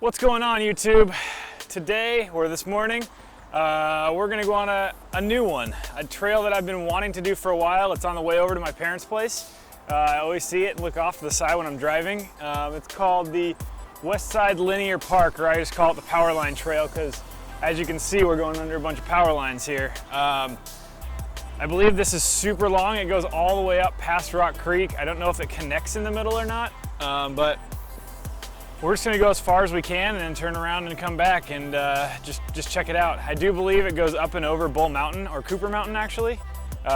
What's going on, YouTube? Today, or this morning, we're gonna go on a new one, a trail that I've been wanting to do for a while. It's on the way over to my parents' place. I always see it and look off to the side when I'm driving. It's called the Westside Linear Park, or I just call it the Power Line Trail, because as you can see, we're going under a bunch of power lines here. I believe this is super long. It goes all the way up past Rock Creek. I don't know if it connects in the middle or not, but we're just gonna go as far as we can and then turn around and come back and just check it out. I do believe it goes up and over Bull Mountain, or Cooper Mountain actually.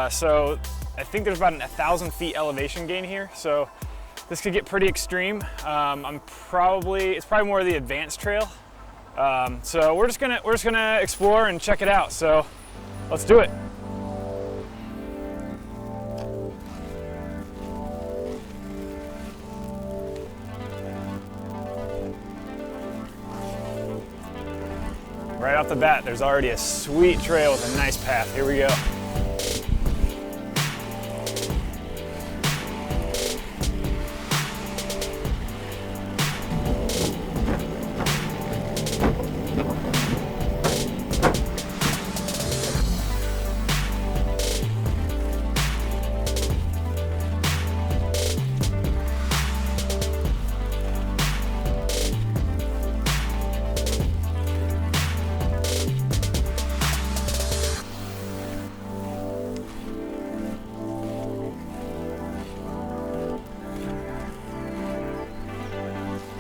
So I think there's about 1,000 feet elevation gain here. So this could get pretty extreme. It's probably more of the advanced trail. So we're just gonna explore and check it out. So let's do it. Right off the bat, there's already a sweet trail with a nice path. Here we go.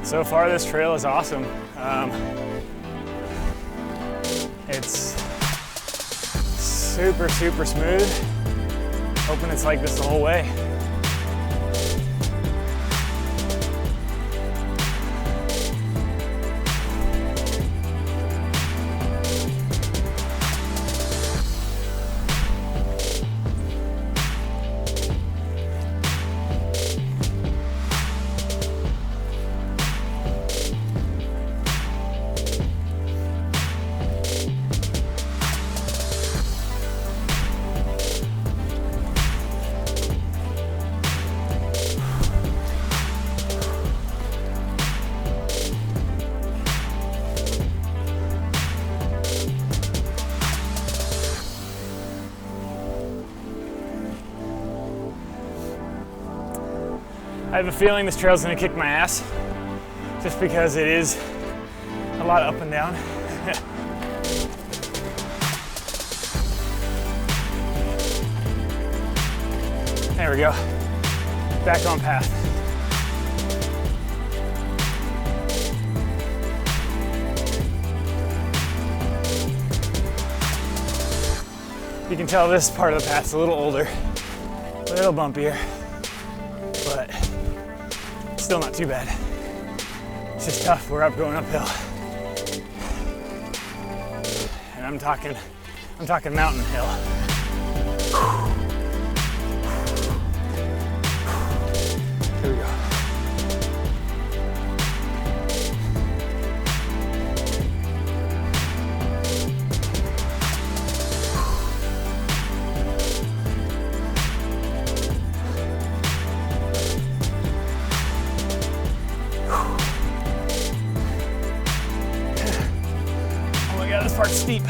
So far, this trail is awesome. It's super smooth. Hoping it's like this the whole way. I have a feeling this trail's gonna kick my ass, just because it is a lot up and down. There we go, back on path. You can tell this part of the path's a little older, a little bumpier, but still not too bad. It's just tough. We're going uphill, and I'm talking mountain hill. Here we go. This part's steep.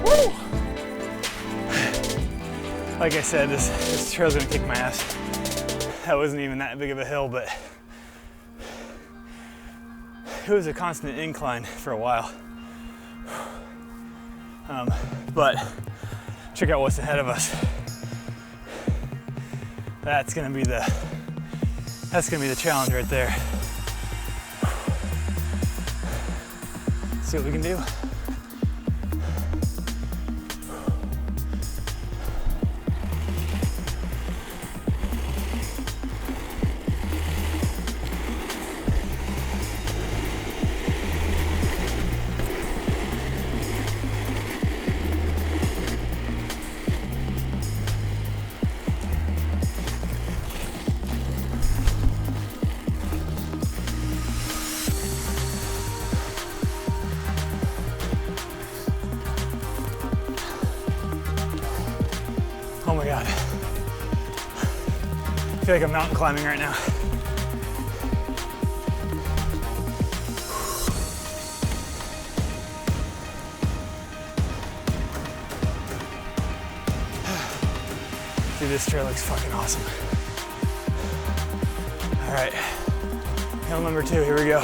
Woo! Like I said, this trail's gonna kick my ass. That wasn't even that big of a hill, but it was a constant incline for a while. But check out what's ahead of us. That's gonna be the challenge right there. See what we can do. God. I feel like I'm mountain climbing right now. Dude, this trail looks fucking awesome. All right, hill number 2, here we go.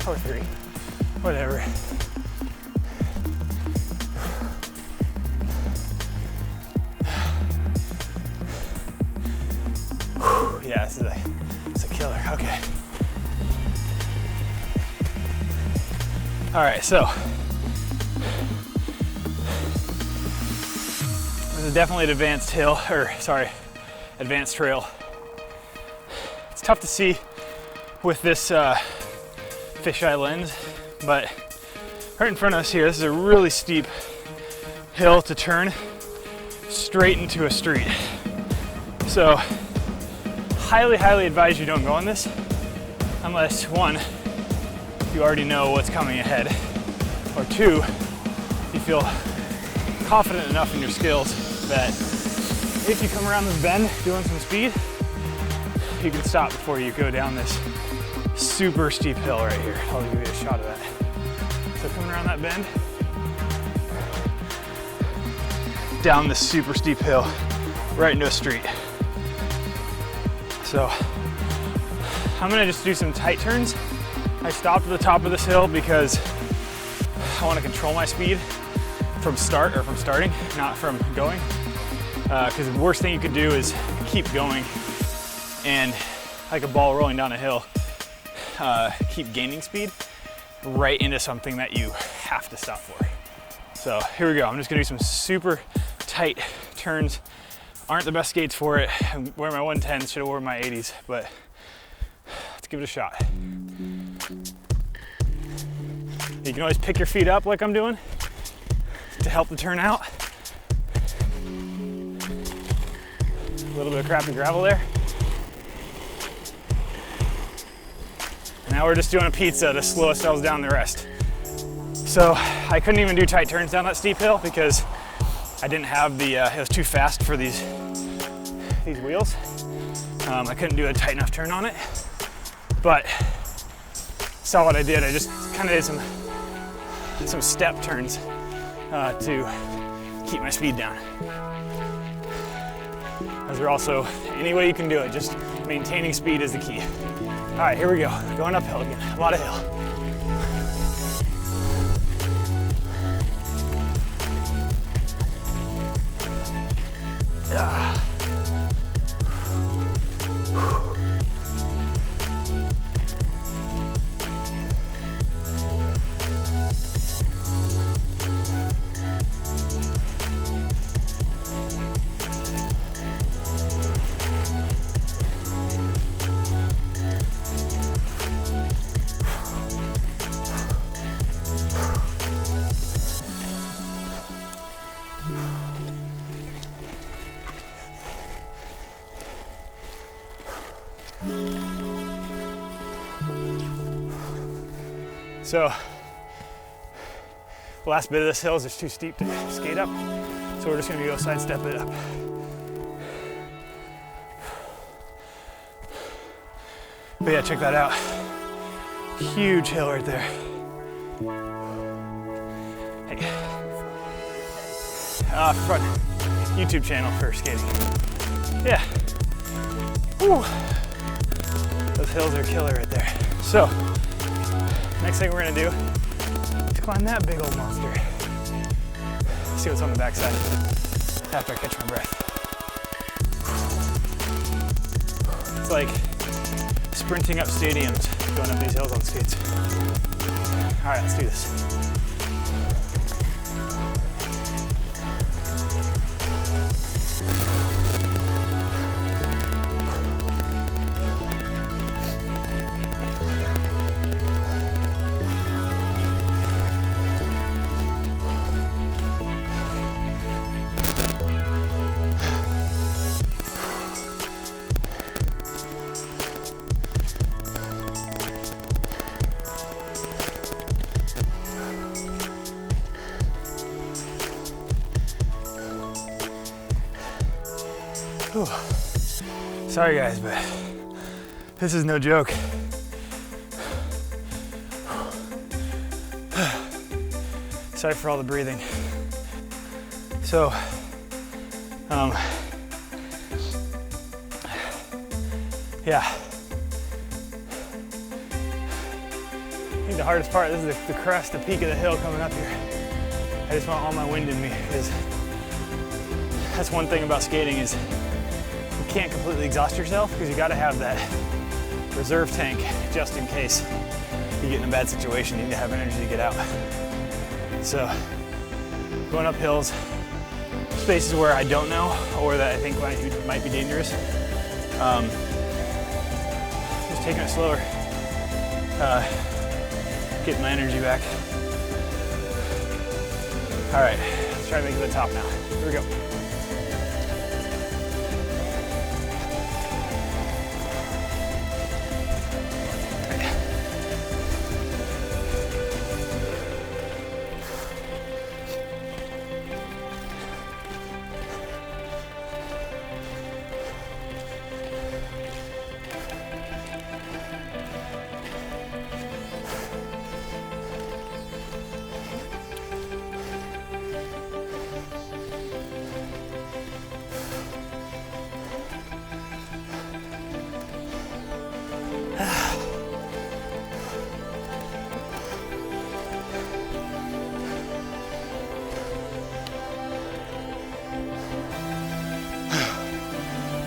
Or 3, whatever. Yeah, it's a killer. Okay. All right, so this is definitely an advanced hill, or sorry, advanced trail. It's tough to see with this fisheye lens, but right in front of us here, this is a really steep hill to turn straight into a street. So highly advise you don't go on this unless 1, you already know what's coming ahead, or 2, you feel confident enough in your skills that if you come around this bend doing some speed, you can stop before you go down this super steep hill right here. I'll give you a shot of that. So coming around that bend, down this super steep hill, right into a street. So I'm gonna just do some tight turns. I stopped at the top of this hill because I want to control my speed from starting, not from going. Because the worst thing you could do is keep going and, like a ball rolling down a hill, keep gaining speed right into something that you have to stop for. So here we go. I'm just gonna do some super tight turns. Aren't the best skates for it. I wear my 110s, should have worn my 80s, but let's give it a shot. You can always pick your feet up like I'm doing to help the turn out. A little bit of crappy gravel there. Now we're just doing a pizza to slow ourselves down the rest. So I couldn't even do tight turns down that steep hill because I didn't have the, it was too fast for these wheels. I couldn't do a tight enough turn on it, but saw what I did. I just kind of did some step turns to keep my speed down. Those are also, any way you can do it, just maintaining speed is the key. All right, here we go. Going uphill again, a lot of hill. So the last bit of this hill is just too steep to skate up, so we're just gonna go sidestep it up. But yeah, check that out. Huge hill right there. Hey, front YouTube channel for skating. Yeah. Woo. Those hills are killer right there. So, next thing we're gonna do is climb that big old monster. See what's on the backside after I catch my breath. It's like sprinting up stadiums, going up these hills on skates. All right, let's do this. Whew. Sorry guys, but this is no joke. Sorry for all the breathing. So, yeah. I think the hardest part, this is the crest, the peak of the hill coming up here. I just want all my wind in me, because that's one thing about skating is you can't completely exhaust yourself, because you gotta have that reserve tank just in case you get in a bad situation, you need to have energy to get out. So, going up hills, spaces where I don't know or that I think might be dangerous, just taking it slower, getting my energy back. All right, let's try to make it to the top now. Here we go.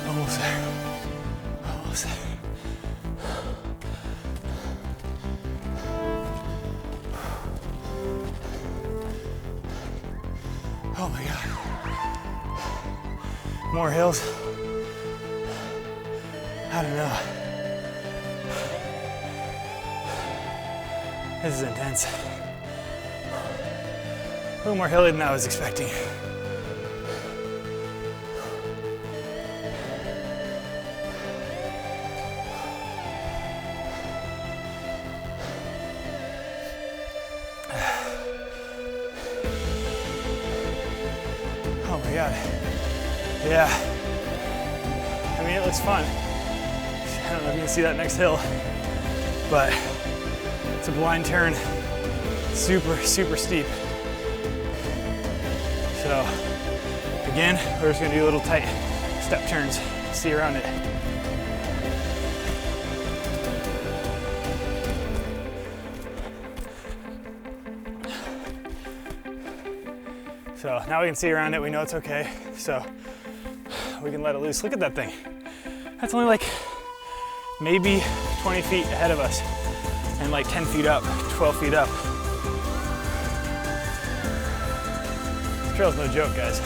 Almost there. Almost there. Oh my God. More hills. I don't know. This is intense. A little more hilly than I was expecting. Oh my God. Yeah. I mean, it looks fun. I don't know if you can see that next hill, but it's a blind turn. Super, super steep. So, again, we're just gonna do little tight step turns, see around it. So now we can see around it, we know it's okay. So we can let it loose. Look at that thing. That's only like maybe 20 feet ahead of us and like 10 feet up, 12 feet up. This trail's no joke, guys.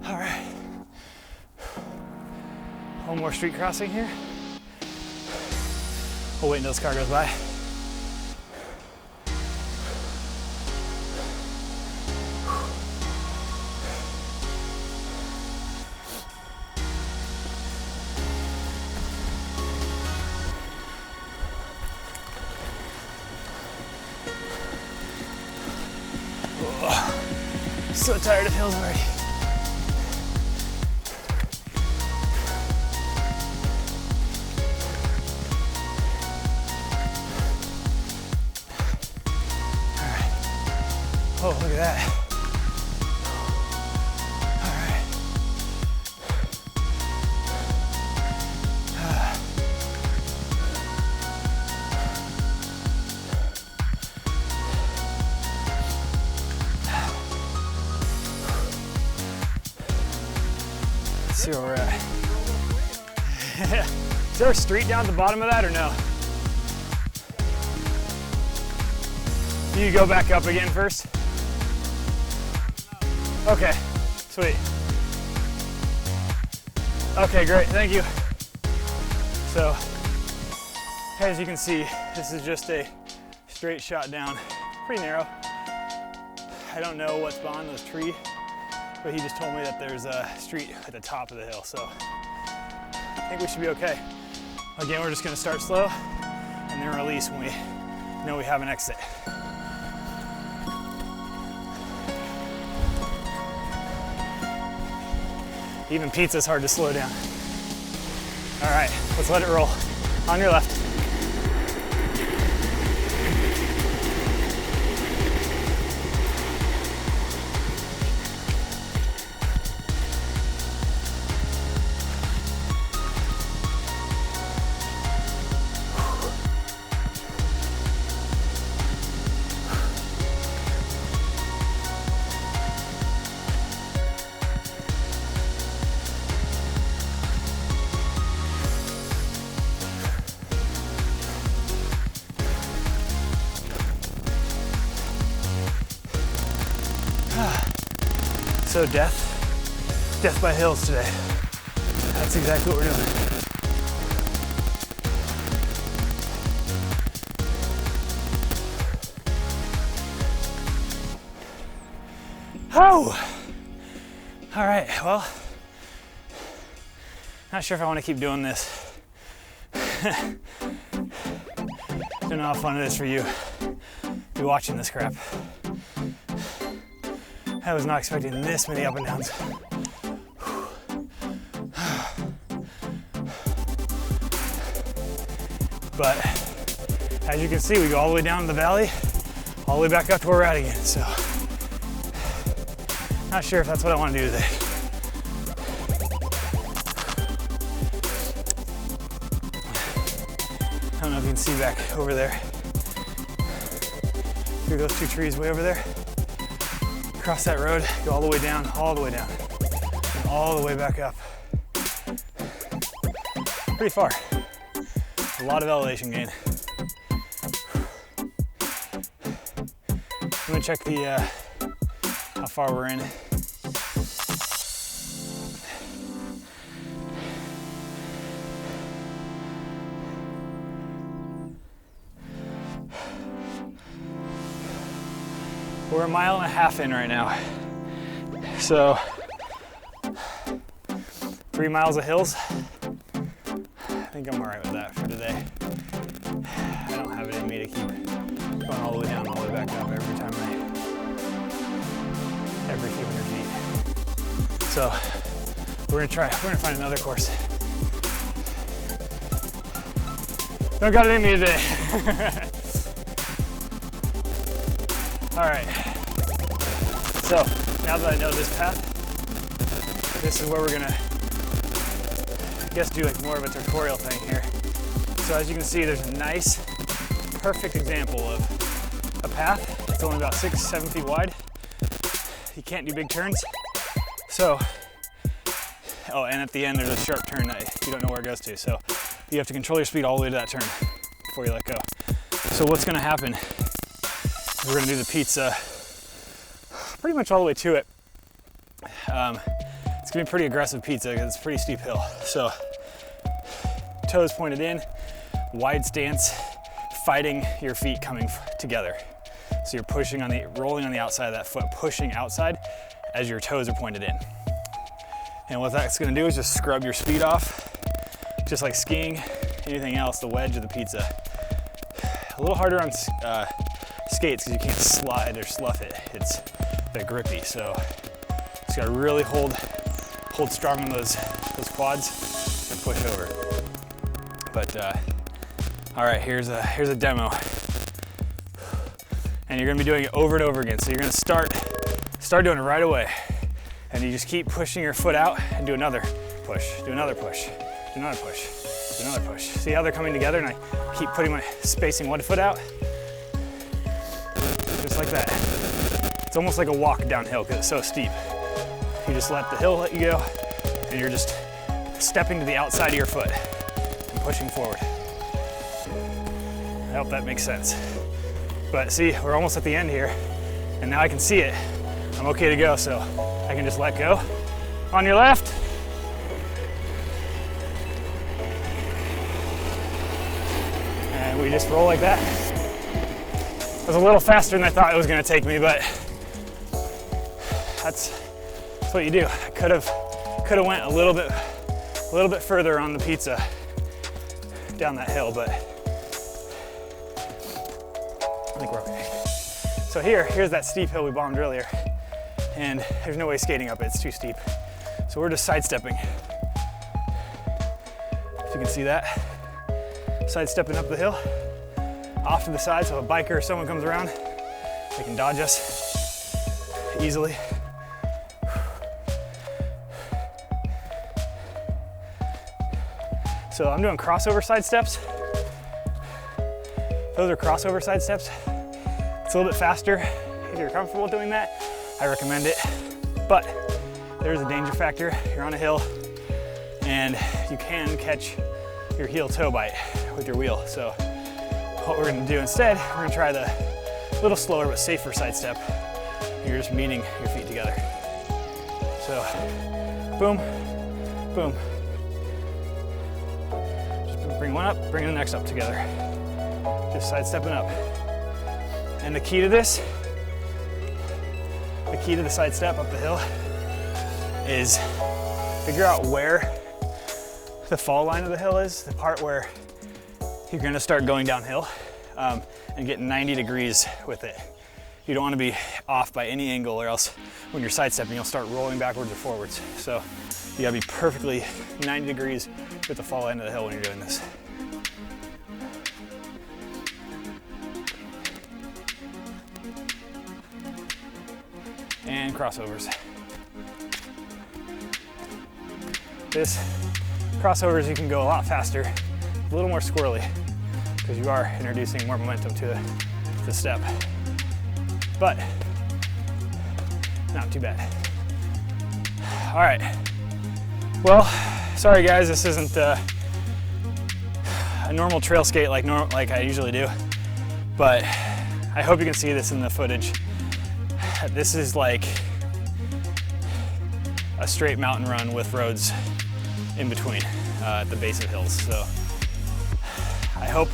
All right. One more street crossing here. We'll wait until this car goes by. Oh, so tired of hills already. Oh, look at that. All right. see where we're at. Is there a street down at the bottom of that or no? You go back up again first? Okay, sweet. Okay, great, thank you. So, as you can see, this is just a straight shot down, pretty narrow. I don't know what's behind those trees, but he just told me that there's a street at the top of the hill, so I think we should be okay. Again, we're just gonna start slow and then release when we know we have an exit. Even pizza's hard to slow down. All right, let's let it roll. On your left. So death by hills today. That's exactly what we're doing. Oh! All right, well, not sure if I want to keep doing this. Don't know how fun it is for you to be watching this crap. I was not expecting this many up and downs. But as you can see, we go all the way down the valley, all the way back up to where we're at again. So not sure if that's what I want to do today. I don't know if you can see back over there, through those two trees way over there. Cross that road, go all the way down, and all the way back up. Pretty far. A lot of elevation gain. I'm gonna check the how far we're in. We're 1.5 miles in right now. So 3 miles of hills. I think I'm all right with that for today. I don't have it in me to keep going all the way down, all the way back up every few hundred feet. So we're gonna find another course. Don't got it in me today. All right, so now that I know this path, this is where we're gonna, I guess, do like more of a tutorial thing here. So as you can see, there's a nice, perfect example of a path. It's only about 6-7 feet wide. You can't do big turns. So, oh, and at the end there's a sharp turn that you don't know where it goes to. So you have to control your speed all the way to that turn before you let go. So what's gonna happen? We're gonna do the pizza pretty much all the way to it. It's gonna be pretty aggressive pizza because it's a pretty steep hill. So toes pointed in, wide stance, fighting your feet coming together. So you're pushing rolling on the outside of that foot, pushing outside as your toes are pointed in. And what that's gonna do is just scrub your speed off, just like skiing, anything else, the wedge of the pizza. A little harder on skates because you can't slide or slough it. It's a bit grippy, so just gotta really hold strong on those quads and push over. But all right, here's a demo, and you're gonna be doing it over and over again. So you're gonna start doing it right away, and you just keep pushing your foot out and do another push, do another push, do another push, do another push. See how they're coming together, and I keep spacing one foot out. Just like that. It's almost like a walk downhill because it's so steep. You just let the hill let you go, and you're just stepping to the outside of your foot and pushing forward. I hope that makes sense. But see, we're almost at the end here, and now I can see it. I'm okay to go, so I can just let go. On your left. And we just roll like that. It was a little faster than I thought it was gonna take me, but that's what you do. I could have went a little bit further on the pizza down that hill, but I think we're okay. So here's that steep hill we bombed earlier, and there's no way skating up it, it's too steep. So we're just sidestepping. If you can see that, sidestepping up the hill, off to the side, so if a biker or someone comes around, they can dodge us easily. So I'm doing crossover side steps. Those are crossover side steps. It's a little bit faster. If you're comfortable doing that, I recommend it. But there's a danger factor. You're on a hill and you can catch your heel toe bite with your wheel. So what we're gonna do instead, we're gonna try the little slower but safer side step. You're just meeting your feet together. So boom, boom. Bring one up, bring the next up together. Just sidestepping up. And the key to this, the key to the sidestep up the hill is figure out where the fall line of the hill is, the part where you're gonna start going downhill, and get 90 degrees with it. You don't wanna be off by any angle, or else when you're sidestepping, you'll start rolling backwards or forwards. So you gotta be perfectly 90 degrees with the fall line of the hill when you're doing this. And crossovers. This crossovers, you can go a lot faster, a little more squirrely, because you are introducing more momentum to the step. But not too bad. All right. Well, sorry guys, this isn't a normal trail skate like I usually do, but I hope you can see this in the footage. This is like a straight mountain run with roads in between at the base of hills. So I hope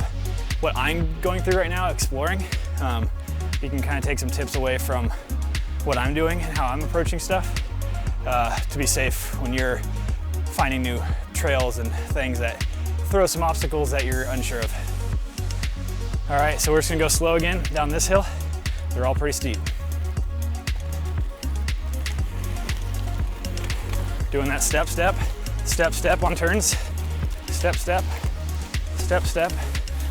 what I'm going through right now, exploring, you can kind of take some tips away from what I'm doing and how I'm approaching stuff to be safe when you're finding new trails and things that throw some obstacles that you're unsure of. All right, so we're just gonna go slow again down this hill. They're all pretty steep. Doing that step, step, step, step on turns. Step, step, step, step.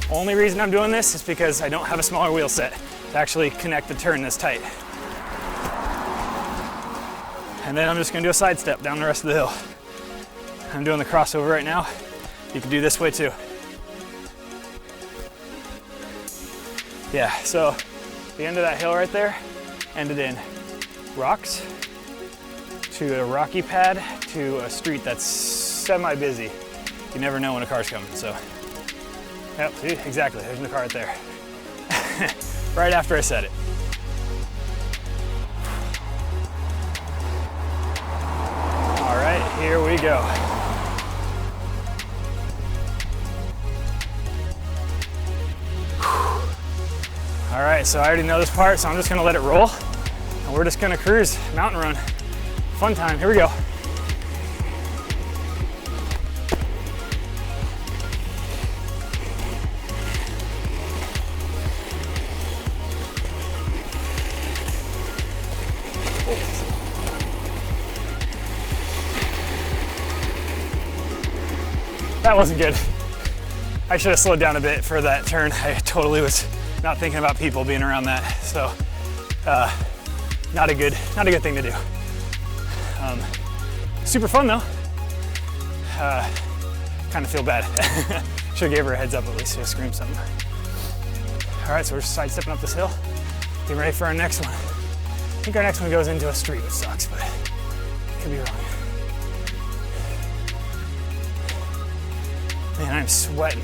Only reason I'm doing this is because I don't have a smaller wheel set to actually connect the turn this tight. And then I'm just gonna do a side step down the rest of the hill. I'm doing the crossover right now. You can do this way too. Yeah, so the end of that hill right there ended in rocks, to a rocky pad, to a street that's semi-busy. You never know when a car's coming, so. Yep, see, exactly, there's the car right there. Right after I said it. All right, here we go. All right, so I already know this part, so I'm just gonna let it roll. And we're just gonna cruise, mountain run. Fun time, here we go. That wasn't good. I should have slowed down a bit for that turn. I totally was not thinking about people being around that. So not a good thing to do. Super fun though. Kind of feel bad. Should have gave her a heads up at least to scream something. All right, so we're sidestepping up this hill. Getting ready for our next one. I think our next one goes into a street, which sucks, but could be wrong. Man, I'm sweating.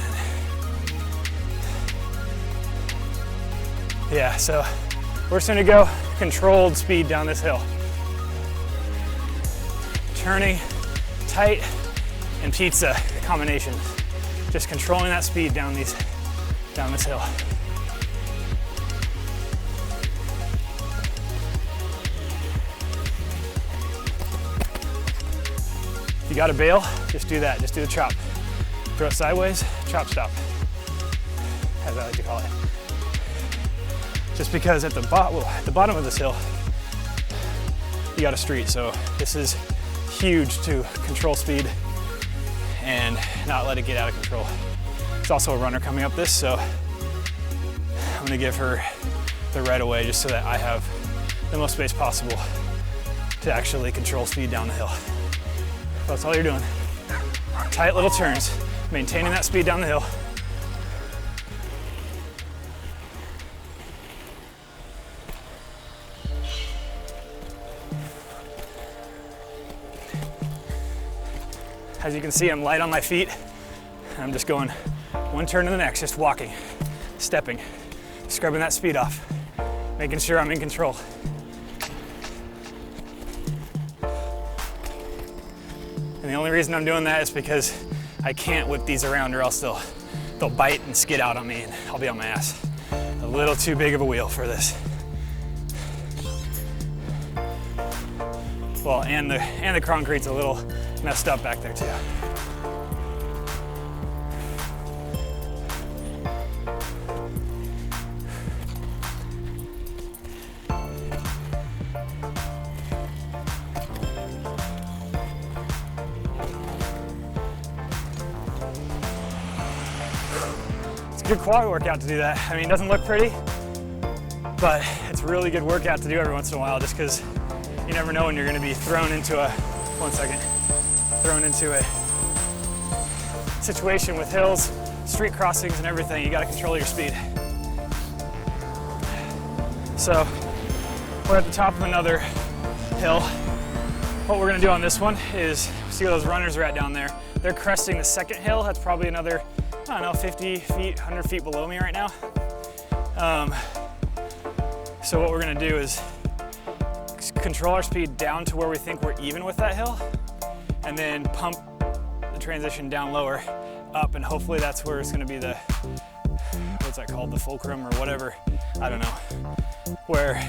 Yeah, so we're just gonna go controlled speed down this hill. Turning, tight, and pizza combination. Just controlling that speed down this hill. If you got a bail, just do that. Just do the chop. Throw it sideways, chop stop, as I like to call it. Just because at the bottom of this hill, you got a street, so this is huge to control speed and not let it get out of control. There's also a runner coming up this, so I'm gonna give her the right of way just so that I have the most space possible to actually control speed down the hill. That's all you're doing. Tight little turns, maintaining that speed down the hill. As you can see, I'm light on my feet. I'm just going one turn to the next, just walking, stepping, scrubbing that speed off, making sure I'm in control. And the only reason I'm doing that is because I can't whip these around or else they'll bite and skid out on me and I'll be on my ass. A little too big of a wheel for this. Well, and the concrete's a little messed up back there too. It's a good quad workout to do that. I mean, it doesn't look pretty, but it's a really good workout to do every once in a while just because you never know when you're going to be thrown into a situation with hills, street crossings and everything. You got to control your speed. So we're at the top of another hill. What we're going to do on this one is see where those runners are at down there. They're cresting the second hill. That's probably another, I don't know, 50 feet, 100 feet below me right now. So what we're going to do is control our speed down to where we think we're even with that hill, and then pump the transition down lower, up, and hopefully that's where it's going to be the, what's that called, the fulcrum or whatever, I don't know, where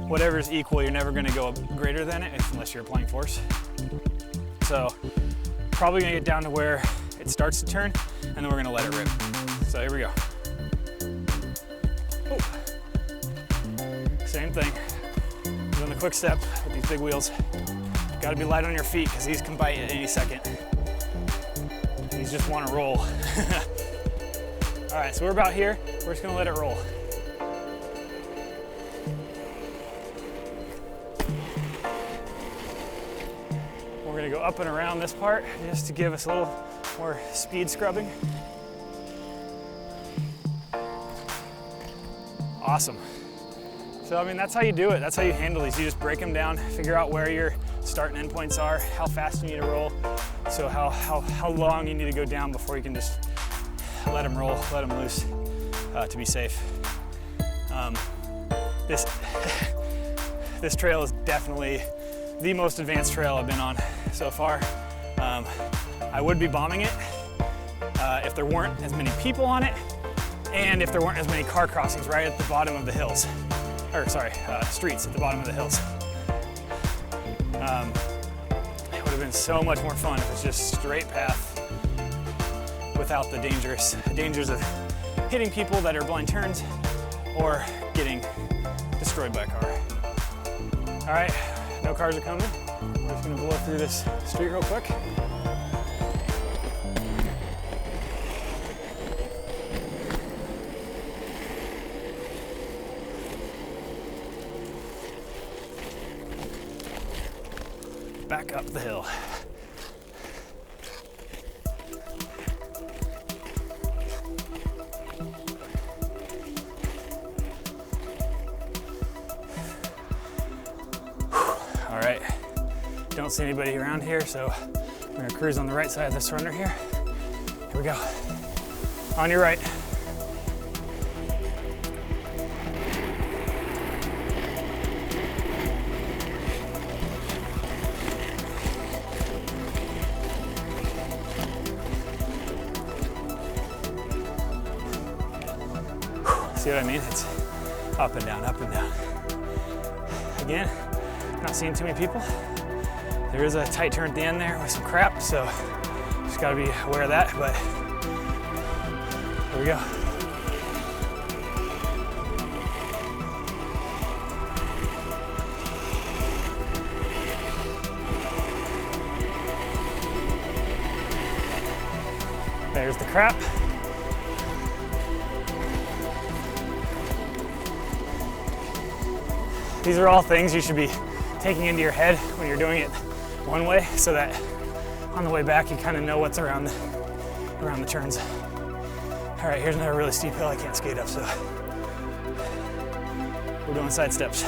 whatever's equal, you're never going to go greater than it unless you're applying force. So probably going to get down to where it starts to turn, and then we're going to let it rip. So here we go. Oh. Same thing. Doing the quick step with these big wheels. Got to be light on your feet because these can bite at any second. These just want to roll. All right, so we're about here. We're just gonna let it roll. We're gonna go up and around this part just to give us a little more speed scrubbing. Awesome. So, I mean, that's how you do it. That's how you handle these. You just break them down, figure out where your start and end points are, how fast you need to roll, so how long you need to go down before you can just let them roll, let them loose to be safe. This trail is definitely the most advanced trail I've been on so far. I would be bombing it if there weren't as many people on it and if there weren't as many car crossings right at the bottom of the hills. Or sorry, streets at the bottom of the hills. It would have been so much more fun if it's just straight path without the dangers of hitting people that are blind turns or getting destroyed by a car. All right, no cars are coming. We're just gonna blow through this street real quick. Back up the hill. All right, don't see anybody around here, so I'm gonna cruise on the right side of this runner here. Here we go. On your right. See what I mean? It's up and down, up and down. Again, not seeing too many people. There is a tight turn at the end there with some crap, so just gotta be aware of that, but here we go. There's the crap. These are all things you should be taking into your head when you're doing it one way, so that on the way back you kind of know what's around the turns. All right, here's another really steep hill I can't skate up, so we're doing side steps.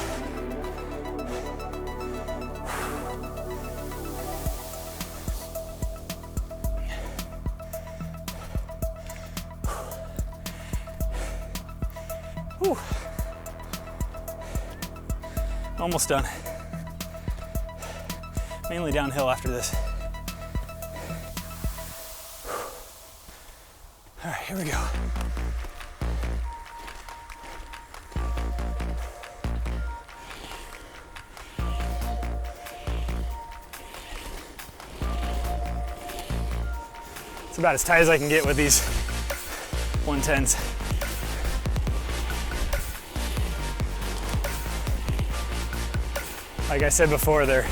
Whew. Almost done. Mainly downhill after this. All right, here we go. It's about as tight as I can get with these 110s. Like I said before, they're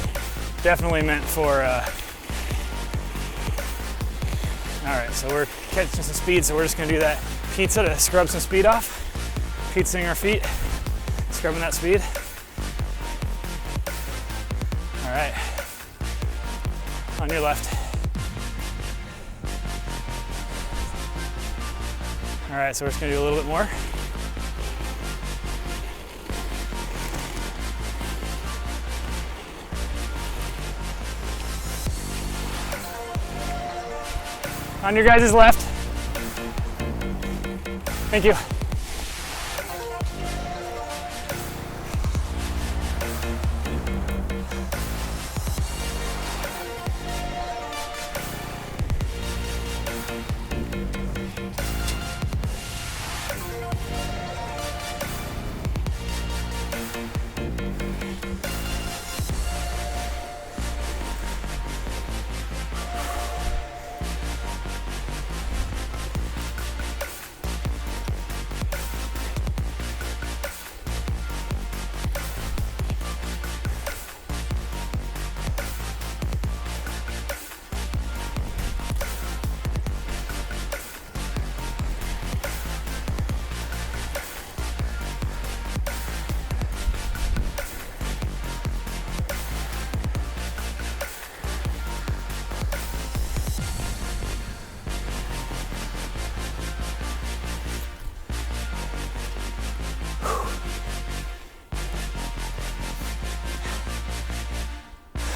definitely meant for, all right, so we're catching some speed, so we're just gonna do that pizza to scrub some speed off. Pizzaing our feet, scrubbing that speed. All right, on your left. All right, so we're just gonna do a little bit more. On your guys' left. Thank you.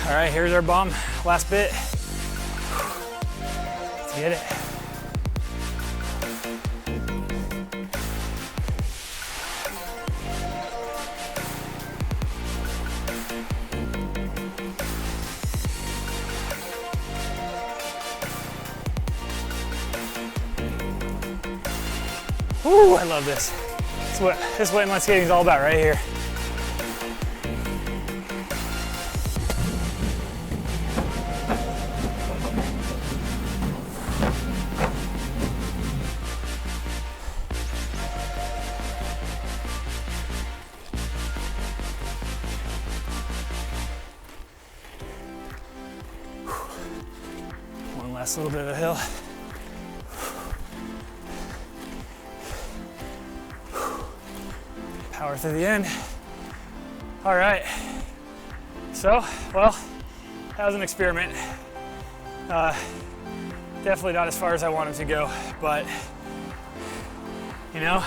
All right, here's our bomb, last bit. Let's get it. Ooh, I love this. This is what inline skating is all about right here. One last little bit of a hill. Power through the end. All right. So, well, that was an experiment. Definitely not as far as I wanted to go, but you know,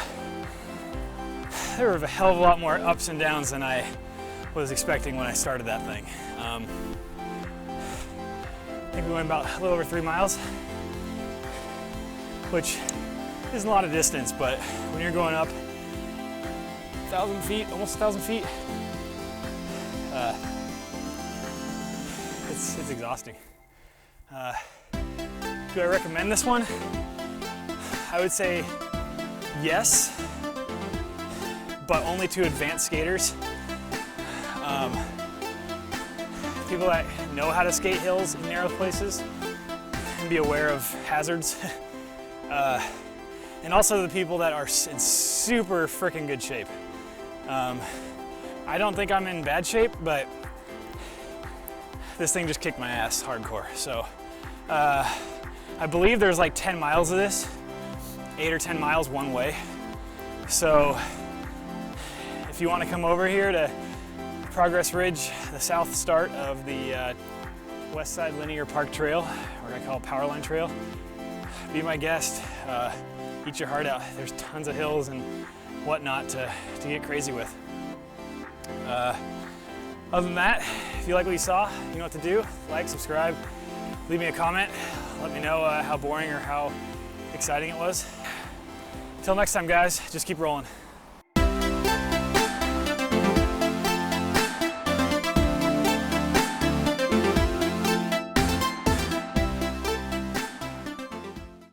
there were a hell of a lot more ups and downs than I was expecting when I started that thing. I think we went about a little over 3 miles. which isn't a lot of distance, but when you're going up 1,000 feet, almost 1,000 feet, it's exhausting. Do I recommend this one? I would say yes, but only to advanced skaters. People that know how to skate hills in narrow places and be aware of hazards. And also the people that are in super freaking good shape. I don't think I'm in bad shape, but this thing just kicked my ass hardcore. So I believe there's like 10 miles of this, 8 or 10 miles one way. So if you want to come over here to Progress Ridge, the south start of the Westside Linear Park Trail, or I call it Powerline Trail, be my guest. Eat your heart out. There's tons of hills and whatnot to get crazy with. Other than that, if you like what you saw, you know what to do. Like, subscribe, leave me a comment. Let me know how boring or how exciting it was. Until next time, guys, just keep rolling.